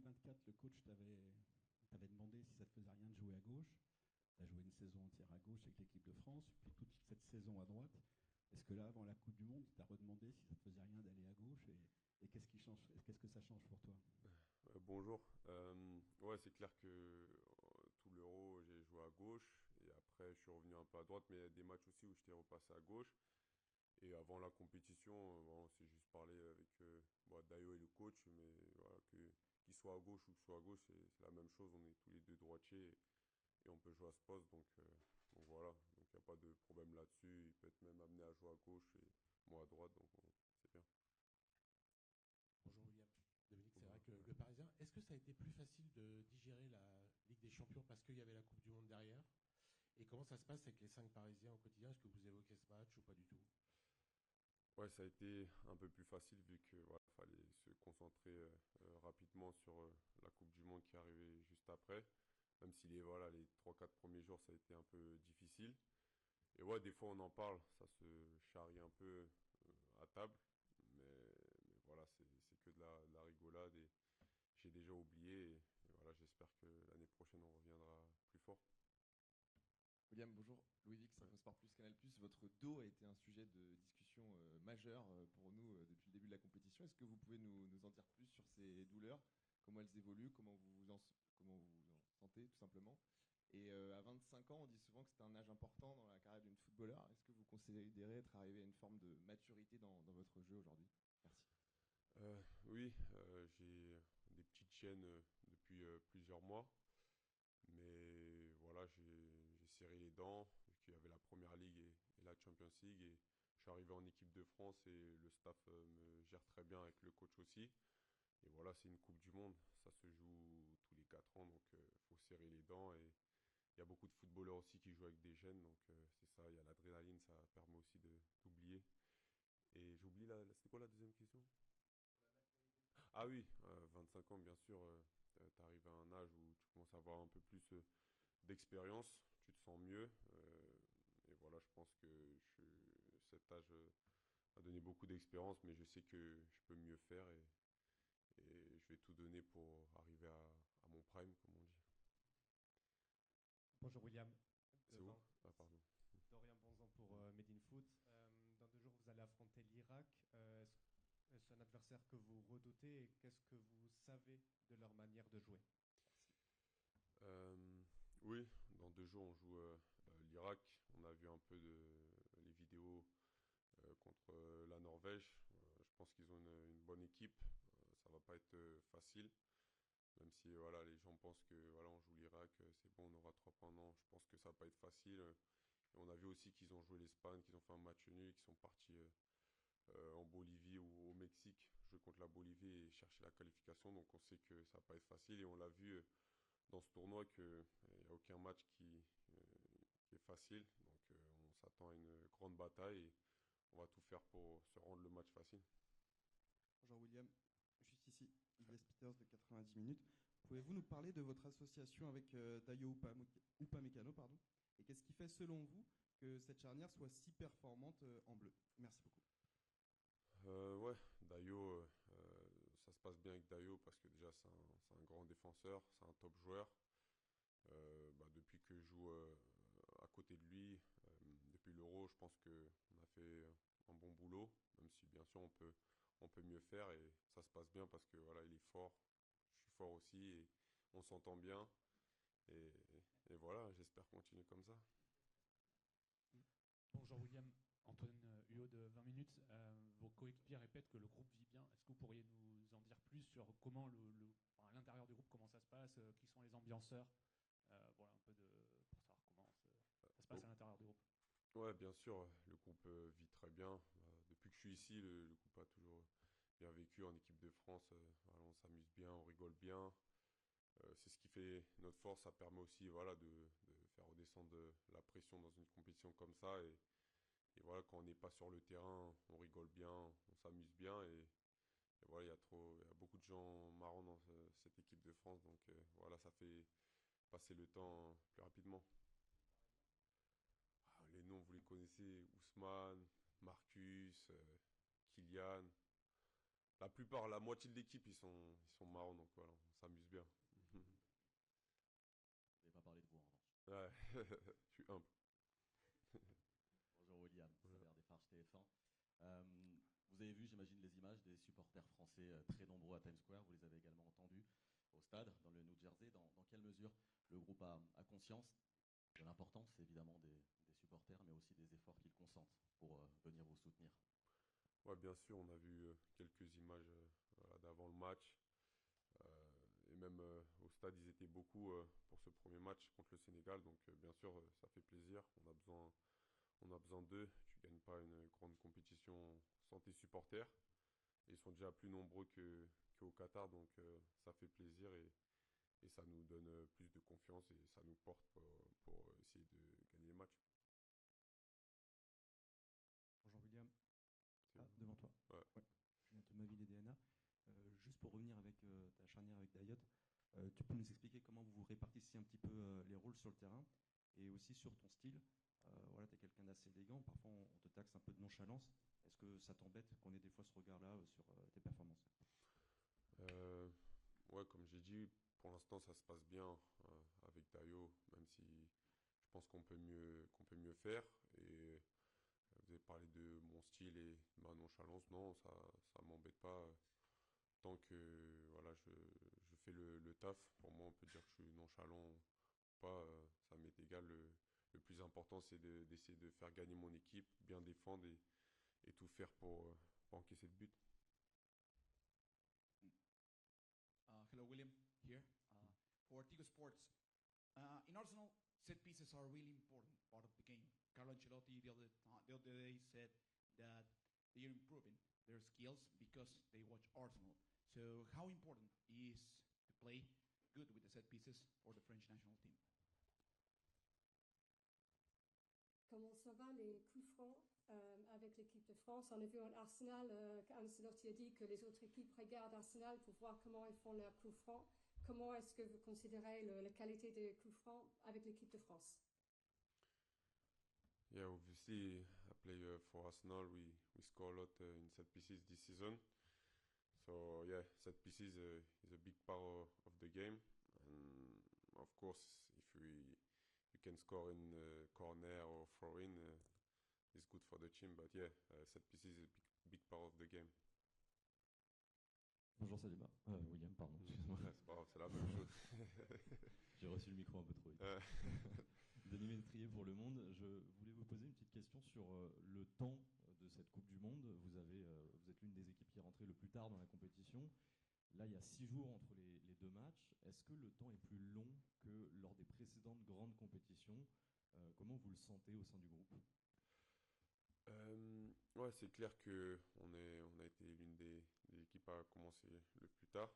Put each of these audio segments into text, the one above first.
2024, le coach t'avait demandé si ça te faisait rien de jouer à gauche. Tu as joué une saison entière à gauche avec l'équipe de France, puis toute cette saison à droite. Est-ce que là, avant la Coupe du Monde, tu t'as redemandé si ça te faisait rien d'aller à gauche et qu'est-ce qui change, qu'est-ce que ça change pour toi? Bonjour. Ouais, c'est clair que tout l'Euro, j'ai joué à gauche et après je suis revenu un peu à droite, mais il y a des matchs aussi où j'étais repassé à gauche. Et avant la compétition, bon, on s'est juste parlé avec bon, Dayo et le coach, mais voilà, qu'il soit à gauche ou qu'il soit à gauche, c'est la même chose. On est tous les deux droitiers et on peut jouer à ce poste, donc voilà. Donc il n'y a pas de problème là-dessus. Il peut être même amené à jouer à gauche et moi à droite, c'est bien. Bonjour William. Dominique, c'est vrai Bonjour. que le Parisien, est-ce que ça a été plus facile de digérer la Ligue des Champions parce qu'il y avait la Coupe du Monde derrière? Et comment ça se passe avec les 5 Parisiens au quotidien? Est-ce que vous évoquez ce match ou pas du tout? Ouais, ça a été un peu plus facile vu que voilà, fallait se concentrer rapidement sur la Coupe du Monde qui arrivait juste après. Même si voilà, les 3 4 premiers jours, ça a été un peu difficile. Et ouais, des fois on en parle, ça se charrie un peu à table. Mais voilà, c'est que de la rigolade et j'ai déjà oublié. Et voilà, j'espère que l'année prochaine on reviendra plus fort. William, bonjour. Louis Vix, Ouais. Infosport Plus, Canal+. Votre dos a été un sujet de discussion majeur pour nous depuis le début de la compétition. Est-ce que vous pouvez nous en dire plus sur ces douleurs, comment elles évoluent, comment vous en sentez tout simplement? Et à 25 ans, on dit souvent que c'est un âge important dans la carrière d'une footballeur. Est-ce que vous considérez être arrivé à une forme de maturité dans votre jeu aujourd'hui? Merci. Oui, j'ai des petites chaînes depuis plusieurs mois. Mais voilà, j'ai serré les dents, vu qu'il y avait la Première Ligue et la Champions League. Et je suis arrivé en équipe de France et le staff me gère très bien avec le coach aussi. Et voilà, c'est une Coupe du Monde, ça se joue tous les 4 ans, donc faut serrer les dents. Et il y a beaucoup de footballeurs aussi qui jouent avec des jeunes, donc c'est ça, il y a l'adrénaline, ça permet aussi d'oublier. Et j'oublie c'était quoi la deuxième question? Ah oui, 25 ans, bien sûr, tu arrives à un âge où tu commences à avoir un peu plus d'expérience, tu te sens mieux. Et voilà, je pense que cet âge m'a donné beaucoup d'expérience, mais je sais que je peux mieux faire et je vais tout donner pour arriver à mon prime, comme on dit. Bonjour William. C'est où? Devant, Ah, pardon. Dorian Bonzan pour Made in Foot. Dans 2 jours, vous allez affronter l'Irak. Est-ce un adversaire que vous redoutez et qu'est-ce que vous savez de leur manière de jouer? Euh, oui, dans 2 jours, on joue l'Irak. On a vu un peu les vidéos contre la Norvège. Je pense qu'ils ont une bonne équipe. Ça va pas être facile. Même si voilà, les gens pensent que voilà, on joue l'Irak, c'est bon, on aura 3 points. Non, je pense que ça va pas être facile. Et on a vu aussi qu'ils ont joué l'Espagne, qu'ils ont fait un match nul, qu'ils sont partis en Bolivie ou au Mexique, jouer contre la Bolivie et chercher la qualification. Donc on sait que ça va pas être facile. Et on l'a vu dans ce tournoi qu'il n'y a aucun match qui est facile. Donc on s'attend à une grande bataille et on va tout faire pour se rendre le match facile. Bonjour William, juste ici, Ilyes Peters de 90 minutes. Pouvez-vous nous parler de votre association avec Dayo Upamecano, pardon, et qu'est-ce qui fait selon vous que cette charnière soit si performante en bleu? Merci beaucoup. Ouais, Dayo, ça se passe bien avec Dayo parce que déjà c'est un grand défenseur, c'est un top joueur. Bah, depuis que je joue à côté de lui, depuis l'Euro, je pense qu'on a fait un bon boulot, même si bien sûr on peut mieux faire et ça se passe bien parce que voilà, il est fort, je suis fort aussi et on s'entend bien et, et voilà, j'espère continuer comme ça. Bonjour William, Antoine Huot de 20 minutes. Vos coéquipiers répètent que le groupe vit bien. Est-ce que vous pourriez nous en dire plus sur comment à l'intérieur du groupe, comment ça se passe, qui sont les ambianceurs, voilà un peu pour savoir comment ça se passe à l'intérieur du groupe. Ouais, bien sûr, le groupe vit très bien. Depuis que je suis ici, le groupe a toujours bien vécu en équipe de France. Voilà, on s'amuse bien, on rigole bien. C'est ce qui fait notre force. Ça permet aussi voilà, de faire redescendre la pression dans une compétition comme ça. Et voilà, quand on n'est pas sur le terrain, on rigole bien, on s'amuse bien. Et voilà, il y a beaucoup de gens marrants dans cette équipe de France. Donc voilà, ça fait passer le temps plus rapidement. Ah, les noms, vous les connaissez, Ousmane, Marcus, Kylian. la plupart, la moitié de l'équipe, ils sont marrants, donc voilà, on s'amuse bien. Vous n'avez pas parlé de vous en revanche. Ouais, je suis humble. Bonjour William, Ouais. Saber Desfarges TF1. Euh, vous avez vu, j'imagine, les images des supporters français très nombreux à Times Square. Vous les avez également entendus au stade, dans le New Jersey. Dans quelle mesure le groupe a conscience de l'importance, évidemment, des supporters, mais aussi des efforts qu'ils consentent pour venir vous soutenir? Ouais, bien sûr, on a vu quelques images voilà, d'avant le match. Euh, et même au stade, ils étaient beaucoup pour ce premier match contre le Sénégal. Donc, bien sûr, ça fait plaisir. On a besoin d'eux. Tu gagnes pas une grande compétition sans tes supporters. Et ils sont déjà plus nombreux qu'au Qatar. Donc, ça fait plaisir et ça nous donne plus de confiance et ça nous porte pour essayer de gagner les matchs. Bonjour William. C'est Ah, bon. devant toi. Ouais. Ouais. Julien Thomaville et DNA. Juste pour revenir avec ta charnière avec Dayot, tu peux nous expliquer comment vous répartissez un petit peu les rôles sur le terrain et aussi sur ton style. Voilà, tu es quelqu'un d'assez élégant. Parfois, on te taxe un peu de nonchalance. Est-ce que ça t'embête qu'on ait des fois ce regard-là sur tes performances? Euh, ouais, comme j'ai dit, pour l'instant ça se passe bien avec Dayo, même si je pense qu'on peut mieux faire. Et vous avez parlé de mon style et ma nonchalance. Non, ça m'embête pas. Tant que voilà, je fais le taf, pour moi on peut dire que je suis nonchalant ou pas, ça m'est égal. Le plus important c'est d'essayer de faire gagner mon équipe, bien défendre et tout faire pour encaisser de but. Hello, William. Here for Tigo Sports. In Arsenal, set pieces are a really important part of the game. Carlo Ancelotti the other day said that they are improving their skills because they watch Arsenal. So, how important is to play good with the set pieces for the French national team? Comment ça va les coups francs avec l'équipe de France? On a vu en Arsenal qu'Ancelotti a dit que les autres équipes regardent Arsenal pour voir comment ils font leurs coups francs. Comment est-ce que vous considérez la qualité des coups francs avec l'équipe de France? Yeah, obviously, I play for Arsenal. We score a lot in set pieces this season. So yeah, set pieces is a big part of the game. And of course, if you can score in corner or throw in, it's good for the team. But yeah, set pieces is a big part of the game. Bonjour Saliba. William, pardon, excuse-moi. Ouais, c'est pas grave, c'est la même chose. J'ai reçu le micro un peu trop vite. Denis Ménétrier pour Le Monde. Je voulais vous poser une petite question sur le temps de cette Coupe du Monde. Vous êtes l'une des équipes qui est rentrée le plus tard dans la compétition. Là, il y a 6 jours entre les deux matchs. Est-ce que le temps est plus long que lors des précédentes grandes compétitions? Comment vous le sentez au sein du groupe? Ouais, c'est clair que on a été l'une des équipes à commencer le plus tard.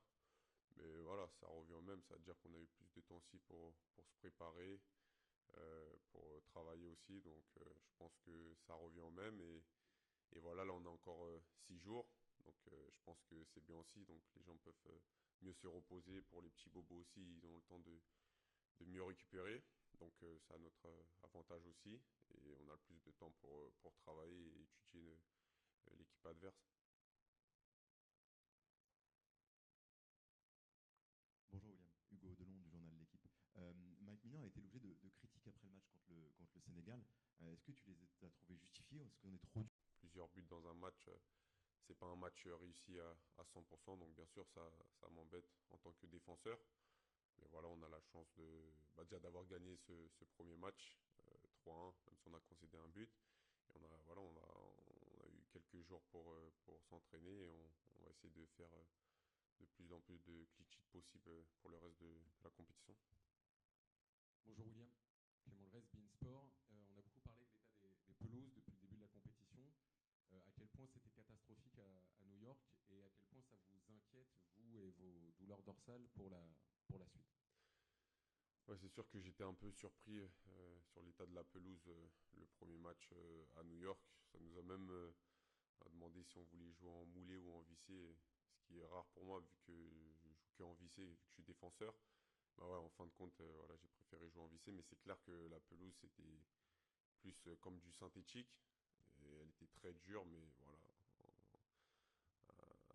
Mais voilà, ça revient au même. Ça veut dire qu'on a eu plus de temps aussi pour se préparer, pour travailler aussi. Donc, je pense que ça revient au même. Et voilà, là, on a encore 6 jours. Donc, je pense que c'est bien aussi. Donc, les gens peuvent mieux se reposer. Pour les petits bobos aussi, ils ont le temps de mieux récupérer. Donc, ça a notre avantage aussi. Et on a le plus de temps pour travailler et étudier l'équipe adverse. Bonjour William, Hugo Delon du journal L'Équipe. Mike Maignan a été l'objet de critiques après le match contre le Sénégal. Est-ce que tu les as trouvées justifiées ou est-ce qu'on est trop dur? Plusieurs buts dans un match, c'est pas un match réussi à 100%. Donc, bien sûr, ça m'embête en tant que défenseur. Mais voilà, on a la chance déjà d'avoir gagné ce premier match 3-1, même si on a concédé un but. Et on a eu quelques jours pour s'entraîner et on va essayer de faire de plus en plus de clean sheet possible pour le reste de la compétition. Bonjour William, Clément Levez, beIN Sport. On a beaucoup parlé de l'état des pelouses depuis le début de la compétition. À quel point c'était catastrophique à New York et à quel point ça vous inquiète, vous et vos douleurs dorsales pour la suite? Ouais, c'est sûr que j'étais un peu surpris sur l'état de la pelouse le premier match à New York. Ça nous a même demandé si on voulait jouer en moulé ou en vissé, ce qui est rare pour moi vu que je joue qu'en vissé, vu que je suis défenseur. Bah ouais, en fin de compte, voilà, j'ai préféré jouer en vissé, mais c'est clair que la pelouse c'était plus comme du synthétique et elle était très dure, mais voilà,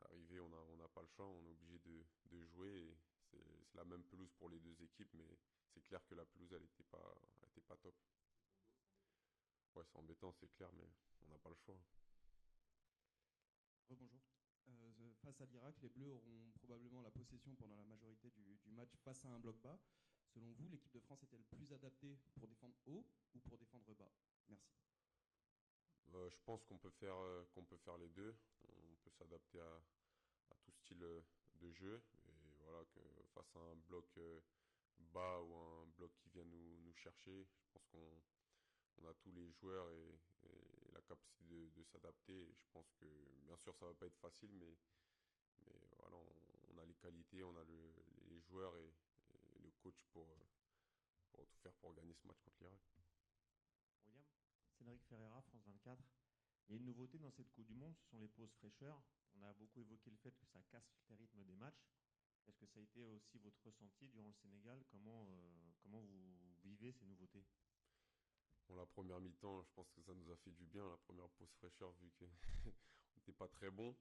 arrivé, on pas le choix, on est obligé de jouer. Et c'est la même pelouse pour les deux équipes, mais c'est clair que la pelouse, elle était pas top. Ouais, c'est embêtant, c'est clair, mais on n'a pas le choix. Rebonjour. Face à l'Irak, les Bleus auront probablement la possession pendant la majorité du match face à un bloc bas. Selon vous, l'équipe de France est-elle plus adaptée pour défendre haut ou pour défendre bas? Merci. Je pense qu'on peut faire les deux. On peut s'adapter à tout style de jeu. Et voilà, que face à un bloc bas ou un bloc qui vient nous chercher, je pense qu'on a tous les joueurs et la capacité de s'adapter. Et je pense que, bien sûr, ça va pas être facile, mais voilà, on a les qualités, on a les joueurs et le coach pour tout faire pour gagner ce match contre l'Irak. William, Cédric Ferreira, France 24. Il y a une nouveauté dans cette Coupe du Monde, ce sont les pauses fraîcheurs. On a beaucoup évoqué le fait que ça casse les rythmes des matchs. Est-ce que ça a été aussi votre ressenti durant le Sénégal? Comment vous vivez ces nouveautés? Bon, la première mi-temps, je pense que ça nous a fait du bien, la première pause fraîcheur, vu qu'on n'était pas très bon.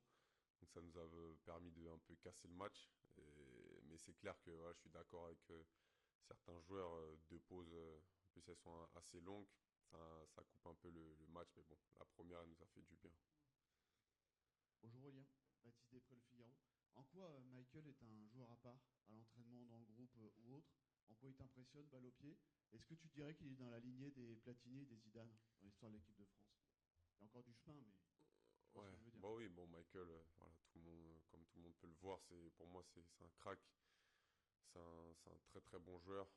Donc ça nous a permis de un peu casser le match. Mais c'est clair que voilà, je suis d'accord avec certains joueurs, deux pauses, en plus elles sont assez longues. Ça coupe un peu le match, mais bon, la première, elle nous a fait du bien. Bonjour William, Baptiste Després, Le Figaro. En quoi Michael est un joueur à part, à l'entraînement, dans le groupe ou autre? En quoi il t'impressionne, balle au pied? Est-ce que tu dirais qu'il est dans la lignée des Platini et des Zidane dans l'histoire de l'équipe de France? Il y a encore du chemin, mais Ouais, bah oui, bon, Michael, voilà, tout le monde, comme tout le monde peut le voir, pour moi, c'est un crack. C'est un très très bon joueur.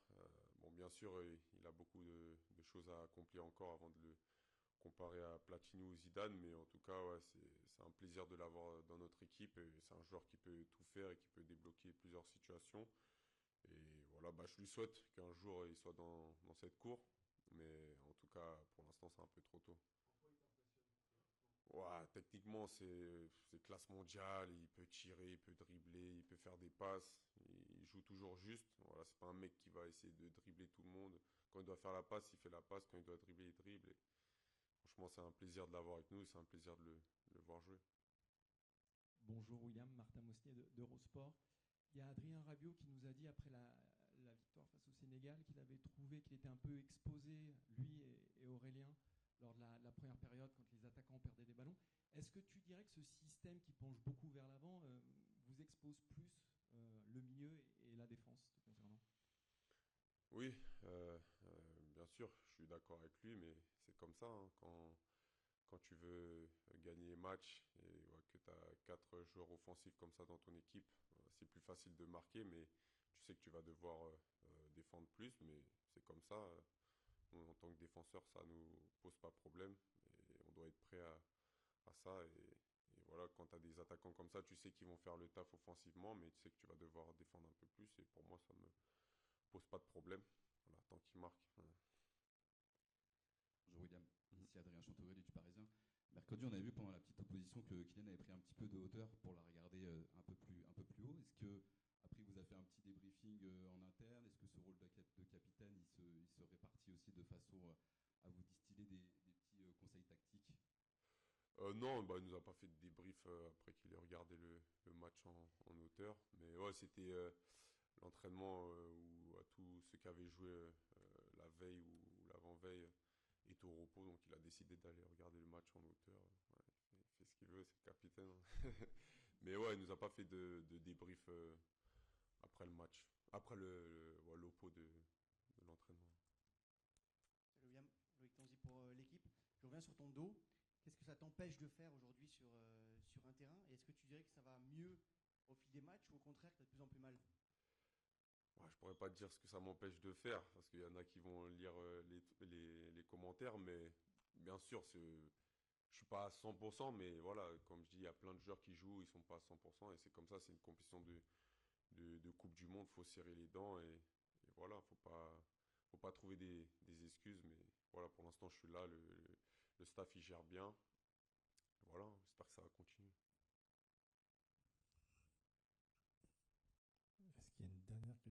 Bon, bien sûr, il a beaucoup de choses à accomplir encore avant de le comparer à Platini ou Zidane, mais en tout cas, ouais, c'est un plaisir de l'avoir dans notre équipe. Et c'est un joueur qui peut tout faire et qui peut débloquer plusieurs situations. Et voilà, bah, je lui souhaite qu'un jour il soit dans cette cour, mais en tout cas, pour l'instant, c'est un peu trop tôt. Ouais, techniquement, c'est classe mondiale. Il peut tirer, il peut dribbler, il peut faire des passes. Il joue toujours juste. Voilà, c'est pas un mec qui va essayer de dribbler tout le monde. Quand il doit faire la passe, il fait la passe. Quand il doit dribbler, il dribble. Et franchement, c'est un plaisir de l'avoir avec nous et c'est un plaisir de le voir jouer. Bonjour William, Martin Mosnier d'Eurosport. Il y a Adrien Rabiot qui nous a dit après la victoire face au Sénégal qu'il avait trouvé qu'il était un peu exposé, lui et Aurélien, lors de la première période quand les attaquants perdaient des ballons. Est-ce que tu dirais que ce système qui penche beaucoup vers l'avant vous expose plus le milieu et la défense te concernant? Oui, bien sûr, je suis d'accord avec lui, mais c'est comme ça, hein, quand tu veux gagner les matchs et ouais, que tu as 4 joueurs offensifs comme ça dans ton équipe, c'est plus facile de marquer, mais tu sais que tu vas devoir défendre plus, mais c'est comme ça. Nous, en tant que défenseur, ça nous pose pas problème et on doit être prêt à ça. Et voilà, quand tu as des attaquants comme ça, tu sais qu'ils vont faire le taf offensivement, mais tu sais que tu vas devoir défendre un peu plus. Et pour moi, ça me pose pas de problème. Voilà, tant qu'il marque. Bonjour William, ici Adrien Chantorelli du Parisien. Mercredi, on avait vu pendant la petite opposition que Kylian avait pris un petit peu de hauteur pour la regarder un peu plus haut. Est-ce que après il vous a fait un petit débriefing en interne? Est-ce que ce rôle de capitaine, il se répartit aussi de façon à vous distiller des petits conseils tactiques? Non, bah, il nous a pas fait de débrief après qu'il ait regardé le match en hauteur. Mais ouais, c'était l'entraînement où tous ceux qui avaient joué la veille ou l'avant-veille est au repos. Donc il a décidé d'aller regarder le match en hauteur. Ouais, il fait ce qu'il veut, c'est le capitaine. Mais ouais, il nous a pas fait de débrief après le match. Après ouais, l'oppo de l'entraînement. Salut William, Loïc Tanzi pour l'équipe. Je reviens sur ton dos. Qu'est-ce que ça t'empêche de faire aujourd'hui sur un terrain? Et est-ce que tu dirais que ça va mieux au fil des matchs ou au contraire que tu as de plus en plus mal? Ouais, je pourrais pas te dire ce que ça m'empêche de faire, parce qu'il y en a qui vont lire les commentaires, mais bien sûr, je suis pas à 100%, mais voilà, comme je dis, il y a plein de joueurs qui jouent, ils sont pas à 100%, et c'est comme ça, c'est une compétition de Coupe du Monde, faut serrer les dents, et voilà, faut pas trouver des excuses, mais voilà, pour l'instant, je suis là, le staff, il gère bien, voilà, j'espère que ça va continuer.